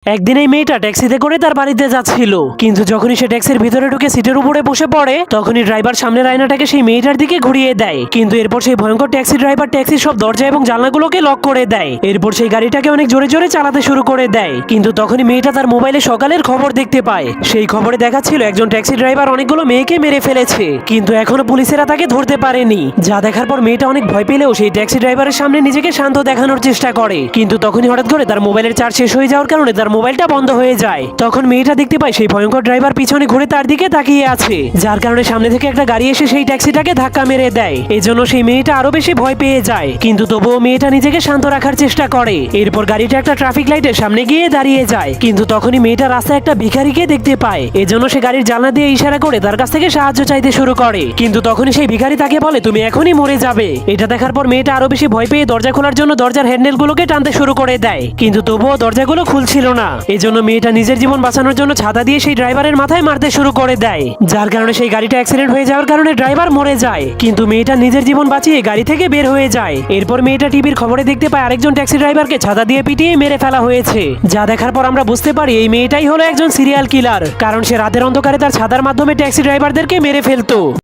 একদিন এই মেয়েটা ট্যাক্সিতে করে তার বাড়িতে যাচ্ছিল, কিন্তু যখনই সে ট্যাক্সির ভিতরে ঢুকে সিটের উপরে বসে পড়ে তখনই ড্রাইভার সামনের আয়নাটাকে সেই মেয়েটার দিকে ঘুরিয়ে দেয়। কিন্তু এরপর সেই ভয়ঙ্কর ট্যাক্সি ড্রাইভার ট্যাক্সির সব দরজা এবং জানলাগুলোকে লক করে দেয়। এরপর সেই গাড়িটাকে অনেক জোরে জোরে চালাতে শুরু করে দেয়। কিন্তু তখনই মেয়েটা তার মোবাইলে সকালের খবর দেখতে পায়। সেই খবরে দেখাচ্ছিল একজন ট্যাক্সি ড্রাইভার অনেকগুলো মেয়েকে মেরে ফেলেছে, কিন্তু এখনো পুলিশেরা তাকে ধরতে পারেনি। যা দেখার পর মেয়েটা অনেক ভয় পেলেও সেই ট্যাক্সি ড্রাইভারের সামনে নিজেকে শান্ত দেখানোর চেষ্টা করে। কিন্তু তখনই হঠাৎ করে তার মোবাইলের চার্জ শেষ হয়ে যাওয়ার কারণে তার মোবাইলটা বন্ধ হয়ে যায়। তখন মেয়েটা দেখতে পায় সেই ভয়ঙ্কর ড্রাইভার পিছনে ঘুরে তার দিকে তাকিয়ে আছে, যার কারণে সামনে থেকে একটা গাড়ি এসে সেই ট্যাক্সিটাকে ধাক্কা মেরে দেয়। এজন্য সেই মেয়েটা আরো বেশি ভয় পেয়ে যায়, কিন্তু তবুও মেয়েটা নিজেকে শান্ত রাখার চেষ্টা করে। এরপর গাড়িটা একটা ট্রাফিক লাইটের সামনে গিয়ে দাঁড়িয়ে যায়, কিন্তু তখনই মেয়েটা রাস্তায় একটা ভিখারিকে দেখতে পায়। এজন্য সে গাড়ির জানলা দিয়ে ইশারা করে তার কাছ থেকে সাহায্য চাইতে শুরু করে। কিন্তু তখনই সেই ভিখারি তাকে বলে তুমি এখনই মরে যাবে। এটা দেখার পর মেয়েটা আরো বেশি ভয় পেয়ে দরজা খোলার জন্য দরজার হ্যান্ডেল গুলোকে টানতে শুরু করে দেয়, কিন্তু তবুও দরজাগুলো খুলছিল না। এজন্য মেয়েটা নিজের জীবন বাঁচানোর জন্য ছাতা দিয়ে সেই ড্রাইভারের মাথায় মারতে শুরু করে দেয়, যার কারণে সেই গাড়িটা অ্যাক্সিডেন্ট হয়ে যাওয়ার কারণে ড্রাইভার মরে যায়। কিন্তু মেয়েটা নিজের জীবন বাঁচিয়ে গাড়ি থেকে বের হয়ে যায়। এরপর মেয়েটা টিভির খবরে দেখতে পায় আরেকজন ট্যাক্সি ড্রাইভারকে ছাতা দিয়ে পিটিয়ে মেরে ফেলা হয়েছে। যা দেখার পর আমরা বুঝতে পারি এই মেয়েটাই হলো একজন সিরিয়াল কিলার, কারণ সে রাতের অন্ধকারে তার ছাতার মাধ্যমে ট্যাক্সি ড্রাইভারদেরকে মেরে ফেলতো।